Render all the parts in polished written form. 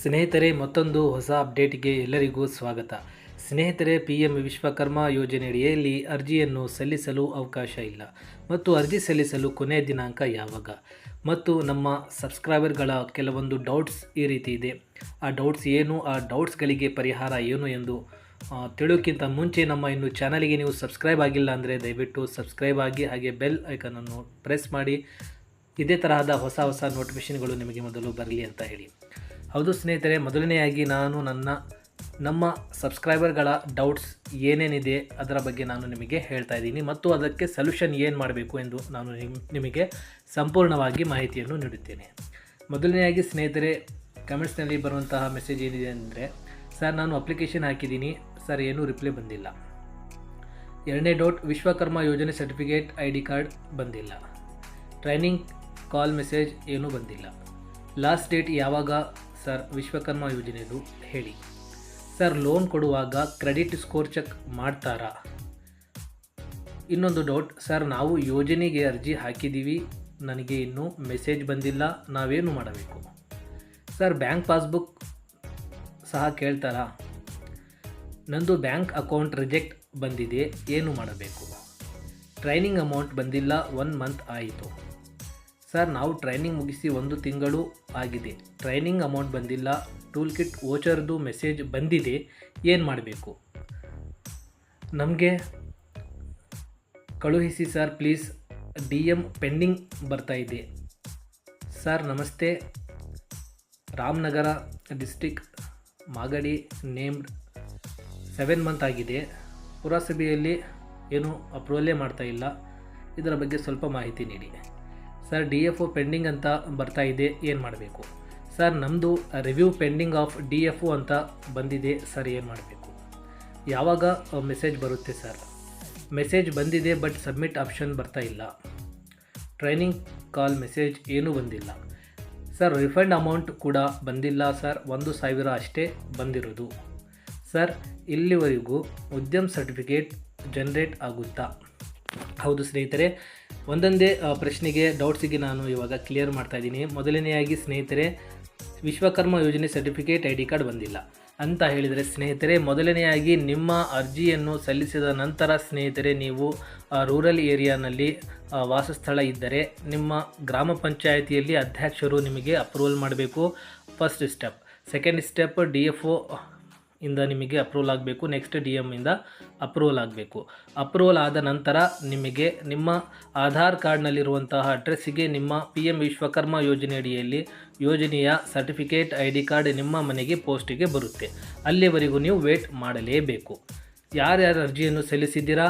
ಸ್ನೇಹಿತರೆ, ಮತ್ತೊಂದು ಹೊಸ ಅಪ್ಡೇಟ್ಗೆ ಎಲ್ಲರಿಗೂ ಸ್ವಾಗತ. ಸ್ನೇಹಿತರೆ, PM ವಿಶ್ವಕರ್ಮ ಯೋಜನೆಯಡಿಯಲ್ಲಿ ಅರ್ಜಿಯನ್ನು ಸಲ್ಲಿಸಲು ಅವಕಾಶ ಇಲ್ಲ ಮತ್ತು ಅರ್ಜಿ ಸಲ್ಲಿಸಲು ಕೊನೆಯ ದಿನಾಂಕ ಯಾವಾಗ ಮತ್ತು ನಮ್ಮ ಸಬ್ಸ್ಕ್ರೈಬರ್ಗಳ ಕೆಲವೊಂದು ಡೌಟ್ಸ್ ಈ ರೀತಿ ಇದೆ. ಆ ಡೌಟ್ಸ್ ಏನು, ಆ ಡೌಟ್ಸ್ಗಳಿಗೆ ಪರಿಹಾರ ಏನು ಎಂದು ತಿಳಿಯೋಕ್ಕಿಂತ ಮುಂಚೆ ನಮ್ಮ ಇನ್ನು ಚಾನಲಿಗೆ ನೀವು ಸಬ್ಸ್ಕ್ರೈಬ್ ಆಗಿಲ್ಲ ಅಂದರೆ ದಯವಿಟ್ಟು ಸಬ್ಸ್ಕ್ರೈಬ್ ಆಗಿ, ಹಾಗೆ ಬೆಲ್ ಐಕನನ್ನು ಪ್ರೆಸ್ ಮಾಡಿ. ಇದೇ ತರಹದ ಹೊಸ ನೋಟಿಫಿಕೇಷನ್ಗಳು ನಿಮಗೆ ಮೊದಲು ಬರಲಿ ಅಂತ ಹೇಳಿ. ಹೌದು ಸ್ನೇಹಿತರೆ, ಮೊದಲನೆಯಾಗಿ ನಾನು ನಮ್ಮ ಸಬ್ಸ್ಕ್ರೈಬರ್ಗಳ ಡೌಟ್ಸ್ ಏನೇನಿದೆ ಅದರ ಬಗ್ಗೆ ನಾನು ನಿಮಗೆ ಹೇಳ್ತಾ ಇದ್ದೀನಿ ಮತ್ತು ಅದಕ್ಕೆ ಸೊಲ್ಯೂಷನ್ ಏನು ಮಾಡಬೇಕು ಎಂದು ನಾನು ನಿಮಗೆ ಸಂಪೂರ್ಣವಾಗಿ ಮಾಹಿತಿಯನ್ನು ನೀಡುತ್ತೇನೆ. ಮೊದಲನೆಯಾಗಿ ಸ್ನೇಹಿತರೆ, ಕಮೆಂಟ್ಸ್ನಲ್ಲಿ ಬರುವಂತಹ ಮೆಸೇಜ್ ಏನಿದೆ ಅಂದರೆ, ಸರ್ ನಾನು ಅಪ್ಲಿಕೇಶನ್ ಹಾಕಿದ್ದೀನಿ ಸರ್, ಏನೂ ರಿಪ್ಲೈ ಬಂದಿಲ್ಲ. ಎರಡನೇ ಡೌಟ್, ವಿಶ್ವಕರ್ಮ ಯೋಜನೆ ಸರ್ಟಿಫಿಕೇಟ್ ID ಕಾರ್ಡ್ ಬಂದಿಲ್ಲ. ಟ್ರೈನಿಂಗ್ ಕಾಲ್ ಮೆಸೇಜ್ ಏನೂ ಬಂದಿಲ್ಲ. ಲಾಸ್ಟ್ ಡೇಟ್ ಯಾವಾಗ ಸರ್ ವಿಶ್ವಕರ್ಮ ಯೋಜನೆದು ಹೇಳಿ. ಸರ್ ಲೋನ್ ಕೊಡುವಾಗ ಕ್ರೆಡಿಟ್ ಸ್ಕೋರ್ ಚೆಕ್ ಮಾಡ್ತಾರಾ? ಇನ್ನೊಂದು ಡೌಟ್, ಸರ್ ನಾವು ಯೋಜನೆಗೆ ಅರ್ಜಿ ಹಾಕಿದ್ದೀವಿ, ನನಗೆ ಇನ್ನೂ ಮೆಸೇಜ್ ಬಂದಿಲ್ಲ, ನಾವೇನು ಮಾಡಬೇಕು? ಸರ್ ಬ್ಯಾಂಕ್ ಪಾಸ್ಬುಕ್ ಸಹ ಕೇಳ್ತಾರಾ? ನಂದು ಬ್ಯಾಂಕ್ ಅಕೌಂಟ್ ರಿಜೆಕ್ಟ್ ಬಂದಿದೆ, ಏನು ಮಾಡಬೇಕು? ಟ್ರೈನಿಂಗ್ ಅಮೌಂಟ್ ಬಂದಿಲ್ಲ, 1 ಮಂತ್ ಆಯಿತು. ಸರ್ ನಾವು ಟ್ರೈನಿಂಗ್ ಮುಗಿಸಿ 1 ತಿಂಗಳು ಆಗಿದೆ, ಟ್ರೈನಿಂಗ್ ಅಮೌಂಟ್ ಬಂದಿಲ್ಲ. ಟೂಲ್ ಕಿಟ್ ವೋಚರ್ದು ಮೆಸೇಜ್ ಬಂದಿದೆ, ಏನು ಮಾಡಬೇಕು? ನಮಗೆ ಕಳುಹಿಸಿ ಸರ್ ಪ್ಲೀಸ್, DM ಪೆಂಡಿಂಗ್ ಬರ್ತಾ ಇದೆ. ಸರ್ ನಮಸ್ತೆ, Ramanagara district, Magadi, named, 7 month ಆಗಿದೆ, ಪುರಸಭೆಯಲ್ಲಿ ಏನು ಅಪ್ರೂವಲ್ಲೇ ಮಾಡ್ತಾ ಇಲ್ಲ, ಇದರ ಬಗ್ಗೆ ಸ್ವಲ್ಪ ಮಾಹಿತಿ ನೀಡಿ. ಸರ್ DFO ಪೆಂಡಿಂಗ್ ಅಂತ ಬರ್ತಾ ಇದೆ, ಏನು ಮಾಡಬೇಕು? ಸರ್ ನಮ್ಮದು ರಿವ್ಯೂ ಪೆಂಡಿಂಗ್ ಆಫ್ DFO ಅಂತ ಬಂದಿದೆ ಸರ್, ಏನು ಮಾಡಬೇಕು? ಯಾವಾಗ ಮೆಸೇಜ್ ಬರುತ್ತೆ ಸರ್? ಮೆಸೇಜ್ ಬಂದಿದೆ ಬಟ್ ಸಬ್ಮಿಟ್ ಆಪ್ಷನ್ ಬರ್ತಾ ಇಲ್ಲ. ಟ್ರೈನಿಂಗ್ ಕಾಲ್ ಮೆಸೇಜ್ ಏನೂ ಬಂದಿಲ್ಲ. ಸರ್ ರಿಫಂಡ್ ಅಮೌಂಟ್ ಕೂಡ ಬಂದಿಲ್ಲ ಸರ್, 1,000 ಅಷ್ಟೇ ಬಂದಿರೋದು. ಸರ್ ಇಲ್ಲಿವರೆಗೂ ಉದ್ಯಮ್ ಸರ್ಟಿಫಿಕೇಟ್ ಜನರೇಟ್ ಆಗುತ್ತಾ? ಹೌದು ಸ್ನೇಹಿತರೆ, ಒಂದೊಂದೇ ಪ್ರಶ್ನೆಗೆ ಡೌಟ್ಸಿಗೆ ನಾನು ಇವಾಗ ಕ್ಲಿಯರ್ ಮಾಡ್ತಾ ಇದ್ದೀನಿ. ಮೊದಲನೆಯಾಗಿ ಸ್ನೇಹಿತರೆ, ವಿಶ್ವಕರ್ಮ ಯೋಜನೆ ಸರ್ಟಿಫಿಕೇಟ್ ID ಕಾರ್ಡ್ ಬಂದಿಲ್ಲ ಅಂತ ಹೇಳಿದರೆ ಸ್ನೇಹಿತರೆ, ಮೊದಲನೆಯಾಗಿ ನಿಮ್ಮ ಅರ್ಜಿಯನ್ನು ಸಲ್ಲಿಸಿದ ನಂತರ ಸ್ನೇಹಿತರೆ, ನೀವು ರೂರಲ್ ಏರಿಯಾನಲ್ಲಿ ವಾಸಸ್ಥಳ ಇದ್ದರೆ ನಿಮ್ಮ ಗ್ರಾಮ ಪಂಚಾಯಿತಿಯಲ್ಲಿ ಅಧ್ಯಕ್ಷರು ನಿಮಗೆ ಅಪ್ರೂವಲ್ ಮಾಡಬೇಕು, first step. Second step DFO ಇಂದ ನಿಮಗೆ ಅಪ್ರೂವಲ್ ಆಗಬೇಕು, ನೆಕ್ಸ್ಟ್ DM ಇಂದ ಅಪ್ರೂವಲ್ ಆಗಬೇಕು. ಅಪ್ರೂವಲ್ ಆದ ನಂತರ ನಿಮಗೆ ನಿಮ್ಮ ಆಧಾರ್ ಕಾರ್ಡ್ನಲ್ಲಿರುವಂತಹ ಅಡ್ರೆಸ್ಸಿಗೆ ನಿಮ್ಮ PM ವಿಶ್ವಕರ್ಮ ಯೋಜನೆಯಡಿಯಲ್ಲಿ ಯೋಜನೆಯ ಸರ್ಟಿಫಿಕೇಟ್ ID ಕಾರ್ಡ್ ನಿಮ್ಮ ಮನೆಗೆ ಪೋಸ್ಟಿಗೆ ಬರುತ್ತೆ. ಅಲ್ಲಿವರೆಗೂ ನೀವು ವೇಟ್ ಮಾಡಲೇಬೇಕು. ಯಾರ್ಯಾರು ಅರ್ಜಿಯನ್ನು ಸಲ್ಲಿಸಿದ್ದೀರಾ,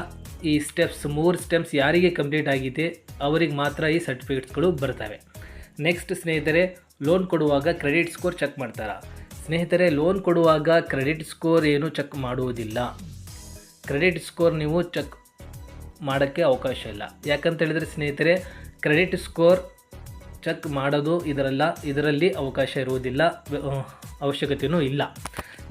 ಈ ಸ್ಟೆಪ್ಸ್ 3 ಸ್ಟೆಪ್ಸ್ ಯಾರಿಗೆ ಕಂಪ್ಲೀಟ್ ಆಗಿದೆ ಅವರಿಗೆ ಮಾತ್ರ ಈ ಸರ್ಟಿಫಿಕೇಟ್ಸ್ಗಳು ಬರ್ತವೆ. ನೆಕ್ಸ್ಟ್ ಸ್ನೇಹಿತರೆ, ಲೋನ್ ಕೊಡುವಾಗ ಕ್ರೆಡಿಟ್ ಸ್ಕೋರ್ ಚೆಕ್ ಮಾಡ್ತಾರಾ? ಸ್ನೇಹಿತರೆ, ಲೋನ್ ಕೊಡುವಾಗ ಕ್ರೆಡಿಟ್ ಸ್ಕೋರ್ ಏನು ಚೆಕ್ ಮಾಡುವುದಿಲ್ಲ. ಕ್ರೆಡಿಟ್ ಸ್ಕೋರ್ ನೀವು ಚೆಕ್ ಮಾಡೋಕ್ಕೆ ಅವಕಾಶ ಇಲ್ಲ. ಯಾಕಂತ ಹೇಳಿದರೆ ಸ್ನೇಹಿತರೆ, ಕ್ರೆಡಿಟ್ ಸ್ಕೋರ್ ಚೆಕ್ ಮಾಡೋದು ಇದರಲ್ಲಿ ಅವಕಾಶ ಇರುವುದಿಲ್ಲ, ಅವಶ್ಯಕತೆಯೂ ಇಲ್ಲ.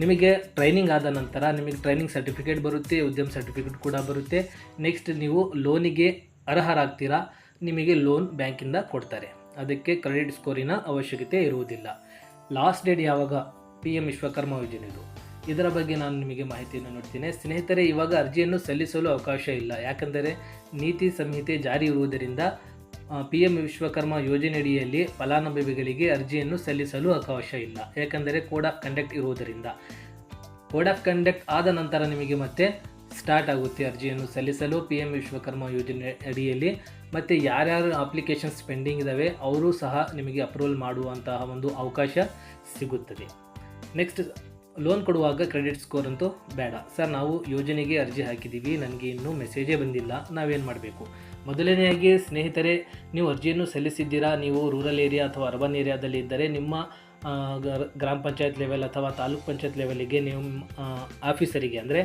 ನಿಮಗೆ ಟ್ರೈನಿಂಗ್ ಆದ ನಂತರ ನಿಮಗೆ ಟ್ರೈನಿಂಗ್ ಸರ್ಟಿಫಿಕೇಟ್ ಬರುತ್ತೆ, ಉದ್ಯಮ ಸರ್ಟಿಫಿಕೇಟ್ ಕೂಡ ಬರುತ್ತೆ. ನೆಕ್ಸ್ಟ್ ನೀವು ಲೋನಿಗೆ ಅರ್ಹರಾಗ್ತೀರಾ, ನಿಮಗೆ ಲೋನ್ ಬ್ಯಾಂಕಿಂದ ಕೊಡ್ತಾರೆ. ಅದಕ್ಕೆ ಕ್ರೆಡಿಟ್ ಸ್ಕೋರಿನ ಅವಶ್ಯಕತೆ ಇರುವುದಿಲ್ಲ. ಲಾಸ್ಟ್ ಡೇಟ್ ಯಾವಾಗ PM ವಿಶ್ವಕರ್ಮ ಯೋಜನೆದು, ಇದರ ಬಗ್ಗೆ ನಾನು ನಿಮಗೆ ಮಾಹಿತಿಯನ್ನು ನೀಡ್ತೀನಿ. ಸ್ನೇಹಿತರೆ, ಇವಾಗ ಅರ್ಜಿಯನ್ನು ಸಲ್ಲಿಸಲು ಅವಕಾಶ ಇಲ್ಲ. ಯಾಕಂದರೆ ನೀತಿ ಸಂಹಿತೆ ಜಾರಿ ಇರುವುದರಿಂದ PM ವಿಶ್ವಕರ್ಮ ಯೋಜನೆಯಡಿಯಲ್ಲಿ ಫಲಾನುಭವಿಗಳಿಗೆ ಅರ್ಜಿಯನ್ನು ಸಲ್ಲಿಸಲು ಅವಕಾಶ ಇಲ್ಲ. ಯಾಕಂದರೆ ಕೋಡ್ ಆಫ್ ಕಂಡಕ್ಟ್ ಇರುವುದರಿಂದ. ಕೋಡ್ ಆಫ್ ಕಂಡಕ್ಟ್ ಆದ ನಂತರ ನಿಮಗೆ ಮತ್ತೆ ಸ್ಟಾರ್ಟ್ ಆಗುತ್ತೆ ಅರ್ಜಿಯನ್ನು ಸಲ್ಲಿಸಲು PM ವಿಶ್ವಕರ್ಮ ಯೋಜನೆ ಅಡಿಯಲ್ಲಿ. ಮತ್ತು ಯಾರ್ಯಾರು ಅಪ್ಲಿಕೇಶನ್ಸ್ ಪೆಂಡಿಂಗ್ ಇದ್ದಾವೆ ಅವರು ಸಹ ನಿಮಗೆ ಅಪ್ರೂವಲ್ ಮಾಡುವಂತಹ ಒಂದು ಅವಕಾಶ ಸಿಗುತ್ತದೆ. ನೆಕ್ಸ್ಟ್, ಲೋನ್ ಕೊಡುವಾಗ ಕ್ರೆಡಿಟ್ ಸ್ಕೋರ್ ಅಂತೂ ಬೇಡ. ಸರ್ ನಾವು ಯೋಜನೆಗೆ ಅರ್ಜಿ ಹಾಕಿದ್ದೀವಿ, ನನಗೆ ಇನ್ನೂ ಮೆಸೇಜೇ ಬಂದಿಲ್ಲ, ನಾವೇನು ಮಾಡಬೇಕು? ಮೊದಲನೆಯಾಗಿ ಸ್ನೇಹಿತರೆ, ನೀವು ಅರ್ಜಿಯನ್ನು ಸಲ್ಲಿಸಿದ್ದೀರಾ, ನೀವು ರೂರಲ್ ಏರಿಯಾ ಅಥವಾ ಅರ್ಬನ್ ಏರಿಯಾದಲ್ಲಿ ಇದ್ದರೆ ನಿಮ್ಮ ಗ್ರಾಮ ಪಂಚಾಯತ್ ಲೆವೆಲ್ ಅಥವಾ ತಾಲೂಕ್ ಪಂಚಾಯತ್ ಲೆವೆಲಿಗೆ ನೀವು ಆಫೀಸರಿಗೆ ಅಂದರೆ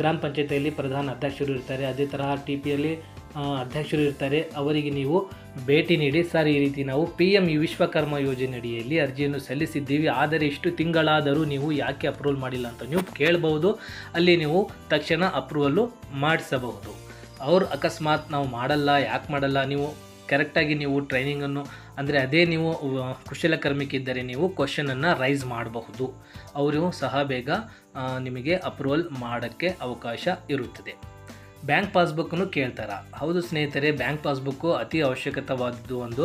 ಗ್ರಾಮ ಪಂಚಾಯತಿಯಲ್ಲಿ ಪ್ರಧಾನ ಅಧ್ಯಕ್ಷರು ಇರ್ತಾರೆ, ಅದೇ ತರಹ TPಯಲ್ಲಿ ಅಧ್ಯಕ್ಷರು ಇರ್ತಾರೆ. ಅವರಿಗೆ ನೀವು ಭೇಟಿ ನೀಡಿ, ಸರ್ ಈ ರೀತಿ ನಾವು PM ವಿಶ್ವಕರ್ಮ ಯೋಜನೆಯಡಿಯಲ್ಲಿ ಅರ್ಜಿಯನ್ನು ಸಲ್ಲಿಸಿದ್ದೀವಿ, ಆದರೆ ಇಷ್ಟು ತಿಂಗಳಾದರೂ ನೀವು ಯಾಕೆ ಅಪ್ರೂವಲ್ ಮಾಡಿಲ್ಲ ಅಂತ ನೀವು ಕೇಳಬಹುದು. ಅಲ್ಲಿ ನೀವು ತಕ್ಷಣ ಅಪ್ರೂವಲ್ಲು ಮಾಡಿಸಬಹುದು. ಅವ್ರು ಅಕಸ್ಮಾತ್ ನಾವು ಮಾಡಲ್ಲ, ಯಾಕೆ ಮಾಡಲ್ಲ, ನೀವು ಕರೆಕ್ಟಾಗಿ ನೀವು ಟ್ರೈನಿಂಗನ್ನು ಅಂದರೆ ಅದೇ ನೀವು ಕುಶಲಕರ್ಮಿಕೆ ಇದ್ದರೆ ನೀವು ಕ್ವಶನನ್ನು ರೈಸ್ ಮಾಡಬಹುದು. ಅವರು ಸಹ ಬೇಗ ನಿಮಗೆ ಅಪ್ರೂವಲ್ ಮಾಡೋಕ್ಕೆ ಅವಕಾಶ ಇರುತ್ತದೆ. ಬ್ಯಾಂಕ್ ಪಾಸ್ಬುಕ್ಕನ್ನು ಕೇಳ್ತಾರಾ? ಹೌದು ಸ್ನೇಹಿತರೆ, ಬ್ಯಾಂಕ್ ಪಾಸ್ಬುಕ್ಕು ಅತಿ ಅವಶ್ಯಕವಾದದ್ದು ಒಂದು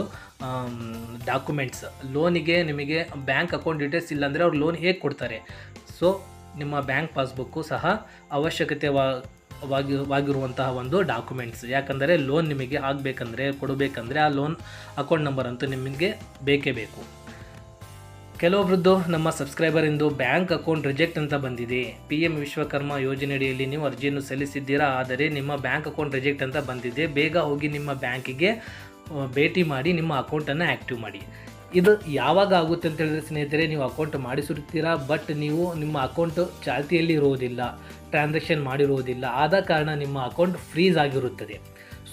ಡಾಕ್ಯುಮೆಂಟ್ಸ್. ಲೋನಿಗೆ ನಿಮಗೆ ಬ್ಯಾಂಕ್ ಅಕೌಂಟ್ ಡೀಟೇಲ್ಸ್ ಇಲ್ಲಾಂದರೆ ಅವ್ರು ಲೋನ್ ಹೇಗೆ ಕೊಡ್ತಾರೆ? ಸೊ ನಿಮ್ಮ ಬ್ಯಾಂಕ್ ಪಾಸ್ಬುಕ್ಕು ಸಹ ಅವಶ್ಯಕತೆವಾಗಿರುವಂತಹ ಒಂದು ಡಾಕ್ಯುಮೆಂಟ್ಸ್. ಯಾಕಂದರೆ ಲೋನ್ ನಿಮಗೆ ಆಗಬೇಕಂದ್ರೆ ಕೊಡಬೇಕಂದ್ರೆ ಆ ಲೋನ್ ಅಕೌಂಟ್ ನಂಬರ್ ಅಂತೂ ನಿಮಗೆ ಬೇಕೇ ಬೇಕು. ಕೆಲವೊಬ್ರದ್ದು ನಮ್ಮ ಸಬ್ಸ್ಕ್ರೈಬರಿಂದು ಬ್ಯಾಂಕ್ ಅಕೌಂಟ್ ರಿಜೆಕ್ಟ್ ಅಂತ ಬಂದಿದೆ. PM ವಿಶ್ವಕರ್ಮ ಯೋಜನೆಯಡಿಯಲ್ಲಿ ನೀವು ಅರ್ಜಿಯನ್ನು ಸಲ್ಲಿಸಿದ್ದೀರಾ, ಆದರೆ ನಿಮ್ಮ ಬ್ಯಾಂಕ್ ಅಕೌಂಟ್ ರಿಜೆಕ್ಟ್ ಅಂತ ಬಂದಿದೆ. ಬೇಗ ಹೋಗಿ ನಿಮ್ಮ ಬ್ಯಾಂಕಿಗೆ ಭೇಟಿ ಮಾಡಿ ನಿಮ್ಮ ಅಕೌಂಟನ್ನು ಆ್ಯಕ್ಟಿವ್ ಮಾಡಿ. ಇದು ಯಾವಾಗ ಆಗುತ್ತೆ ಅಂತ ಹೇಳಿದ್ರೆ ಸ್ನೇಹಿತರೆ, ನೀವು ಅಕೌಂಟ್ ಮಾಡಿಸಿರ್ತೀರಾ, ಬಟ್ ನೀವು ನಿಮ್ಮ ಅಕೌಂಟು ಚಾಲ್ತಿಯಲ್ಲಿ ಇರುವುದಿಲ್ಲ, ಟ್ರಾನ್ಸಾಕ್ಷನ್ ಮಾಡಿರುವುದಿಲ್ಲ. ಆದ ಕಾರಣ ನಿಮ್ಮ ಅಕೌಂಟ್ ಫ್ರೀಸ್ ಆಗಿರುತ್ತದೆ.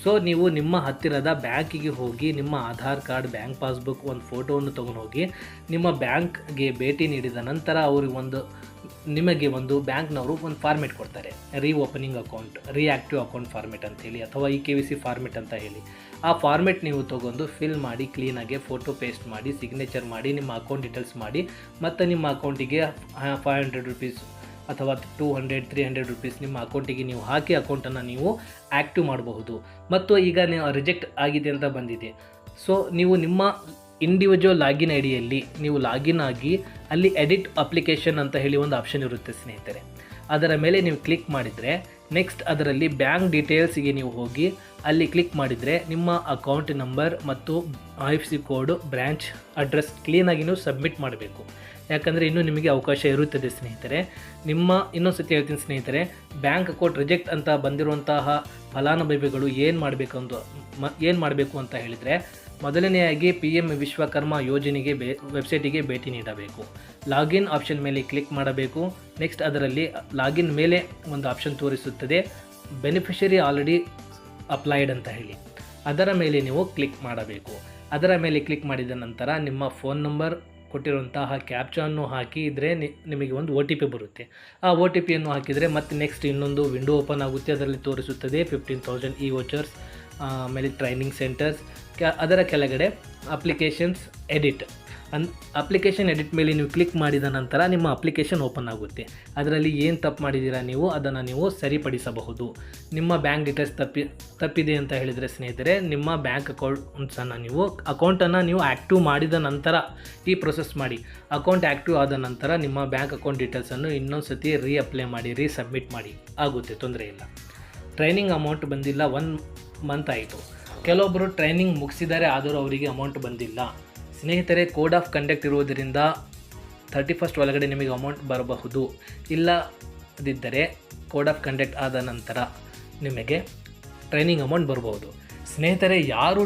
ಸೊ ನೀವು ನಿಮ್ಮ ಹತ್ತಿರದ ಬ್ಯಾಂಕಿಗೆ ಹೋಗಿ ನಿಮ್ಮ ಆಧಾರ್ ಕಾರ್ಡ್, ಬ್ಯಾಂಕ್ ಪಾಸ್ಬುಕ್, ಒಂದು ಫೋಟೋವನ್ನು ತೊಗೊಂಡು ಹೋಗಿ ನಿಮ್ಮ ಬ್ಯಾಂಕ್ಗೆ ಭೇಟಿ ನೀಡಿದ ನಂತರ ನಿಮಗೆ ಒಂದು ಬ್ಯಾಂಕ್ನವರು ಒಂದು ಫಾರ್ಮೆಟ್ ಕೊಡ್ತಾರೆ, opening account, active account format ಅಂತ ಹೇಳಿ, ಅಥವಾ KYC ಫಾರ್ಮೆಟ್ ಅಂತ ಹೇಳಿ. ಆ ಫಾರ್ಮೆಟ್ ನೀವು ತೊಗೊಂಡು ಫಿಲ್ ಮಾಡಿ ಕ್ಲೀನಾಗಿ ಫೋಟೋ ಪೇಸ್ಟ್ ಮಾಡಿ ಸಿಗ್ನೇಚರ್ ಮಾಡಿ ನಿಮ್ಮ ಅಕೌಂಟ್ ಡೀಟೇಲ್ಸ್ ಮಾಡಿ, ಮತ್ತು ನಿಮ್ಮ ಅಕೌಂಟಿಗೆ 500 ರೂಪೀಸ್ ಅಥವಾ 200, 300 ರೂಪೀಸ್ ನಿಮ್ಮ ಅಕೌಂಟಿಗೆ ನೀವು ಹಾಕಿ ಅಕೌಂಟನ್ನು ನೀವು ಆ್ಯಕ್ಟಿವ್ ಮಾಡಬಹುದು. ಮತ್ತು ಈಗ ನೀವು ರಿಜೆಕ್ಟ್ ಆಗಿದೆ ಅಂತ ಬಂದಿದೆ. ಸೊ ನೀವು ನಿಮ್ಮ ಇಂಡಿವಿಜುವಲ್ ಲಾಗಿನ್ ಐಡಿಯಲ್ಲಿ ನೀವು ಲಾಗಿನ್ ಆಗಿ ಅಲ್ಲಿ ಎಡಿಟ್ ಅಪ್ಲಿಕೇಶನ್ ಅಂತ ಹೇಳಿ ಒಂದು ಆಪ್ಷನ್ ಇರುತ್ತೆ ಸ್ನೇಹಿತರೆ. ಅದರ ಮೇಲೆ ನೀವು ಕ್ಲಿಕ್ ಮಾಡಿದರೆ ನೆಕ್ಸ್ಟ್ ಅದರಲ್ಲಿ ಬ್ಯಾಂಕ್ ಡೀಟೇಲ್ಸಿಗೆ ನೀವು ಹೋಗಿ ಅಲ್ಲಿ ಕ್ಲಿಕ್ ಮಾಡಿದರೆ ನಿಮ್ಮ ಅಕೌಂಟ್ ನಂಬರ್ ಮತ್ತು IFSC ಕೋಡು, ಬ್ರ್ಯಾಂಚ್ ಅಡ್ರೆಸ್ ಕ್ಲೀನಾಗಿ ನೀವು ಸಬ್ಮಿಟ್ ಮಾಡಬೇಕು. ಯಾಕಂದರೆ ಇನ್ನೂ ನಿಮಗೆ ಅವಕಾಶ ಇರುತ್ತದೆ ಸ್ನೇಹಿತರೆ. ಇನ್ನೊಂದು ಸತಿ ಹೇಳ್ತೀನಿ ಸ್ನೇಹಿತರೆ, ಬ್ಯಾಂಕ್ ಅಕೌಂಟ್ ರಿಜೆಕ್ಟ್ ಅಂತ ಬಂದಿರುವಂತಹ ಫಲಾನುಭವಿಗಳು ಏನು ಮಾಡಬೇಕು ಅಂತ ಹೇಳಿದರೆ, ಮೊದಲನೆಯಾಗಿ PM ವಿಶ್ವಕರ್ಮ ಯೋಜನೆಗೆ ವೆಬ್ಸೈಟಿಗೆ ಭೇಟಿ ನೀಡಬೇಕು. ಲಾಗಿನ್ ಆಪ್ಷನ್ ಮೇಲೆ ಕ್ಲಿಕ್ ಮಾಡಬೇಕು. ನೆಕ್ಸ್ಟ್ ಅದರಲ್ಲಿ ಲಾಗಿನ್ ಮೇಲೆ ಒಂದು ಆಪ್ಷನ್ ತೋರಿಸುತ್ತದೆ, ಬೆನಿಫಿಷರಿ ಆಲ್ರೆಡಿ ಅಪ್ಲೈಡ್ ಅಂತ ಹೇಳಿ. ಅದರ ಮೇಲೆ ನೀವು ಕ್ಲಿಕ್ ಮಾಡಬೇಕು. ಅದರ ಮೇಲೆ ಕ್ಲಿಕ್ ಮಾಡಿದ ನಂತರ ನಿಮ್ಮ ಫೋನ್ ನಂಬರ್ ಕೊಟ್ಟಿರುವಂತಹ ಕ್ಯಾಪ್ಚಾನ್ನು ಹಾಕಿದರೆ ನಿಮಗೆ ಒಂದು OTP ಬರುತ್ತೆ. ಆ OTPಯನ್ನು ಹಾಕಿದರೆ ಮತ್ತೆ ನೆಕ್ಸ್ಟ್ ಇನ್ನೊಂದು ವಿಂಡೋ ಓಪನ್ ಆಗುತ್ತೆ. ಅದರಲ್ಲಿ ತೋರಿಸುತ್ತದೆ 15,000 e-ವೋಚರ್ಸ್, ಆಮೇಲೆ ಟ್ರೈನಿಂಗ್ ಸೆಂಟರ್ಸ್. ಅದರ ಕೆಳಗಡೆ ಅಪ್ಲಿಕೇಶನ್ಸ್ ಎಡಿಟ್ ಮೇಲೆ ನೀವು ಕ್ಲಿಕ್ ಮಾಡಿದ ನಂತರ ನಿಮ್ಮ ಅಪ್ಲಿಕೇಶನ್ ಓಪನ್ ಆಗುತ್ತೆ. ಅದರಲ್ಲಿ ಏನು ತಪ್ಪು ಮಾಡಿದ್ದೀರಾ ಅದನ್ನು ನೀವು ಸರಿಪಡಿಸಬಹುದು. ನಿಮ್ಮ ಬ್ಯಾಂಕ್ ಡೀಟೇಲ್ಸ್ ತಪ್ಪಿದೆ ಅಂತ ಹೇಳಿದರೆ ಸ್ನೇಹಿತರೆ, ನಿಮ್ಮ ಬ್ಯಾಂಕ್ ಅಕೌಂಟನ್ನು ನೀವು ಆ್ಯಕ್ಟಿವ್ ಮಾಡಿದ ನಂತರ ಈ ಪ್ರೊಸೆಸ್ ಮಾಡಿ. ಅಕೌಂಟ್ ಆ್ಯಕ್ಟಿವ್ ಆದ ನಂತರ ನಿಮ್ಮ ಬ್ಯಾಂಕ್ ಅಕೌಂಟ್ ಡೀಟೇಲ್ಸನ್ನು ಇನ್ನೊಂದು ಸತಿ ಅಪ್ಲೈ ಮಾಡಿ, ಸಬ್ಮಿಟ್ ಮಾಡಿ, ಆಗುತ್ತೆ, ತೊಂದರೆ ಇಲ್ಲ. ಟ್ರೈನಿಂಗ್ ಅಮೌಂಟ್ ಬಂದಿಲ್ಲ, 1 ಮಂತ್ ಆಯಿತು. ಕೆಲವೊಬ್ಬರು ಟ್ರೈನಿಂಗ್ ಮುಗಿಸಿದ್ದಾರೆ, ಆದರೂ ಅವರಿಗೆ ಅಮೌಂಟ್ ಬಂದಿಲ್ಲ. ಸ್ನೇಹಿತರೆ, ಕೋಡ್ ಆಫ್ ಕಂಡಕ್ಟ್ ಇರುವುದರಿಂದ 31st ಒಳಗಡೆ ನಿಮಗೆ ಅಮೌಂಟ್ ಬರಬಹುದು. ಇಲ್ಲದಿದ್ದರೆ ಕೋಡ್ ಆಫ್ ಕಂಡಕ್ಟ್ ಆದ ನಂತರ ನಿಮಗೆ ಟ್ರೈನಿಂಗ್ ಅಮೌಂಟ್ ಬರ್ಬೋದು. ಸ್ನೇಹಿತರೆ, ಯಾರು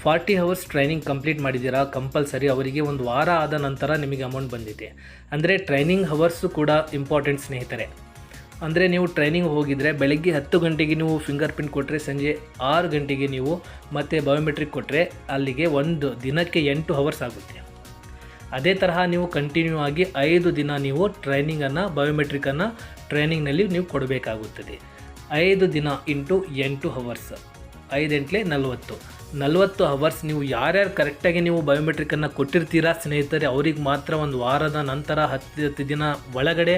40 ಅವರ್ಸ್ ಟ್ರೈನಿಂಗ್ ಕಂಪ್ಲೀಟ್ ಮಾಡಿದ್ದೀರಾ ಕಂಪಲ್ಸರಿ ಅವರಿಗೆ 1 ವಾರ ಆದ ನಂತರ ನಿಮಗೆ ಅಮೌಂಟ್ ಬಂದಿದೆ. ಅಂದರೆ ಟ್ರೈನಿಂಗ್ ಅವರ್ಸು ಕೂಡ ಇಂಪಾರ್ಟೆಂಟ್ ಸ್ನೇಹಿತರೆ. ಅಂದರೆ ನೀವು ಟ್ರೈನಿಂಗ್ ಹೋಗಿದರೆ ಬೆಳಗ್ಗೆ 10 ಗಂಟೆಗೆ ನೀವು ಫಿಂಗರ್ ಪ್ರಿಂಟ್ ಕೊಟ್ಟರೆ ಸಂಜೆ 6 ಗಂಟೆಗೆ ನೀವು ಮತ್ತೆ ಬಯೋಮೆಟ್ರಿಕ್ ಕೊಟ್ಟರೆ ಅಲ್ಲಿಗೆ ಒಂದು ದಿನಕ್ಕೆ 8 ಅವರ್ಸ್ ಆಗುತ್ತೆ. ಅದೇ ತರಹ ನೀವು ಕಂಟಿನ್ಯೂ ಆಗಿ 5 ದಿನ ನೀವು ಬಯೋಮೆಟ್ರಿಕನ್ನು ಟ್ರೈನಿಂಗ್ನಲ್ಲಿ ನೀವು ಕೊಡಬೇಕಾಗುತ್ತದೆ. 5 ದಿನ ಇಂಟು 8 ಅವರ್ಸ್, 5 × 40 ಅವರ್ಸ್. ನೀವು ಯಾರ್ಯಾರು ಕರೆಕ್ಟಾಗಿ ನೀವು ಬಯೋಮೆಟ್ರಿಕನ್ನು ಕೊಟ್ಟಿರ್ತೀರಾ ಸ್ನೇಹಿತರೆ, ಅವ್ರಿಗೆ ಮಾತ್ರ 1 ವಾರದ ನಂತರ 10 ದಿನ ಒಳಗಡೆ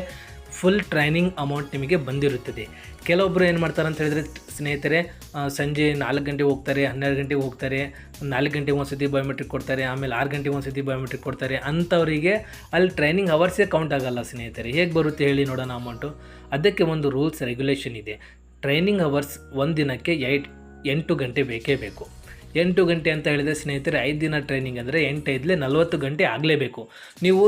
ಫುಲ್ ಟ್ರೈನಿಂಗ್ ಅಮೌಂಟ್ ನಿಮಗೆ ಬಂದಿರುತ್ತದೆ. ಕೆಲವೊಬ್ಬರು ಏನು ಮಾಡ್ತಾರೆ ಅಂತ ಹೇಳಿದರೆ ಸ್ನೇಹಿತರೆ, ಸಂಜೆ 4 ಗಂಟೆಗೆ ಹೋಗ್ತಾರೆ, 12 ಗಂಟೆಗೆ ಹೋಗ್ತಾರೆ, 4 ಗಂಟೆಗೆ ಒಂದು ಸತಿ ಬಯೋಮೆಟ್ರಿಕ್ ಕೊಡ್ತಾರೆ, ಆಮೇಲೆ 6 ಗಂಟೆಗೆ ಒಂದು ಸತಿ ಬಯೋಮೆಟ್ರಿಕ್ ಕೊಡ್ತಾರೆ. ಅಂಥವರಿಗೆ ಅಲ್ಲಿ ಟ್ರೈನಿಂಗ್ ಅವರ್ಸೇ ಕೌಂಟ್ ಆಗೋಲ್ಲ ಸ್ನೇಹಿತರೆ. ಹೇಗೆ ಬರುತ್ತೆ ಹೇಳಿ ನೋಡೋಣ ಅಮೌಂಟು? ಅದಕ್ಕೆ ಒಂದು ರೂಲ್ಸ್ ರೆಗ್ಯುಲೇಷನ್ ಇದೆ. ಟ್ರೈನಿಂಗ್ ಅವರ್ಸ್ ಒಂದು ದಿನಕ್ಕೆ 8 ಗಂಟೆ ಬೇಕೇ ಬೇಕು. 8 ಗಂಟೆ ಅಂತ ಹೇಳಿದರೆ ಸ್ನೇಹಿತರೆ, 5 ದಿನ ಟ್ರೈನಿಂಗ್ ಅಂದರೆ 8 × 5 40 ಗಂಟೆ ಆಗಲೇಬೇಕು. ನೀವು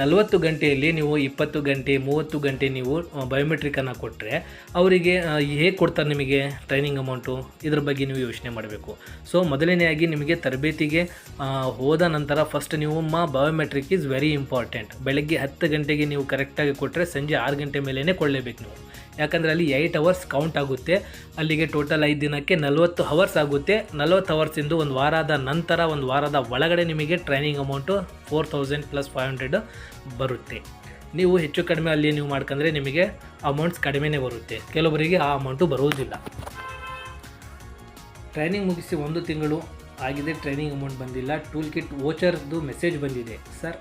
40 ಗಂಟೆಯಲ್ಲಿ ನೀವು 20 ಗಂಟೆ 30 ಗಂಟೆ ನೀವು ಬಯೋಮೆಟ್ರಿಕನ್ನು ಕೊಟ್ಟರೆ ಅವರಿಗೆ ಹೇಗೆ ಕೊಡ್ತಾರೆ ನಿಮಗೆ ಟ್ರೈನಿಂಗ್ ಅಮೌಂಟು? ಇದ್ರ ಬಗ್ಗೆ ನೀವು ಯೋಚನೆ ಮಾಡಬೇಕು. ಸೊ ಮೊದಲನೆಯಾಗಿ ನಿಮಗೆ ತರಬೇತಿಗೆ ಹೋದ ನಂತರ ಫಸ್ಟ್ ನಿಮ್ಮ ಬಯೋಮೆಟ್ರಿಕ್ ಈಸ್ ವೆರಿ ಇಂಪಾರ್ಟೆಂಟ್. ಬೆಳಗ್ಗೆ 10 ಗಂಟೆಗೆ ನೀವು ಕರೆಕ್ಟಾಗಿ ಕೊಟ್ಟರೆ ಸಂಜೆ 6 ಗಂಟೆ ಮೇಲೇ ಕೊಡಲೇಬೇಕು ನೀವು. ಯಾಕಂದರೆ ಅಲ್ಲಿ 8 ಅವರ್ಸ್ ಕೌಂಟ್ ಆಗುತ್ತೆ. ಅಲ್ಲಿಗೆ ಟೋಟಲ್ 5 ದಿನಕ್ಕೆ 40 ಅವರ್ಸ್ ಆಗುತ್ತೆ. 40 ಅವರ್ಸಿಂದು 1 ವಾರದ ನಂತರ 1 ವಾರದ ಒಳಗಡೆ ನಿಮಗೆ ಟ್ರೈನಿಂಗ್ ಅಮೌಂಟು 4,000 + 500 ಬರುತ್ತೆ. ನೀವು ಹೆಚ್ಚು ಕಡಿಮೆ ಅಲ್ಲಿ ನೀವು ಮಾಡ್ಕೊಂಡ್ರೆ ನಿಮಗೆ ಅಮೌಂಟ್ಸ್ ಕಡಿಮೆನೇ ಬರುತ್ತೆ. ಕೆಲವರಿಗೆ ಆ ಅಮೌಂಟು ಬರುವುದಿಲ್ಲ. ಟ್ರೈನಿಂಗ್ ಮುಗಿಸಿ 1 ತಿಂಗಳು ಆಗಿದೆ, ಟ್ರೈನಿಂಗ್ ಅಮೌಂಟ್ ಬಂದಿಲ್ಲ. ಟೂಲ್ ಕಿಟ್ ವೋಚರ್ದು ಮೆಸೇಜ್ ಬಂದಿದೆ ಸರ್.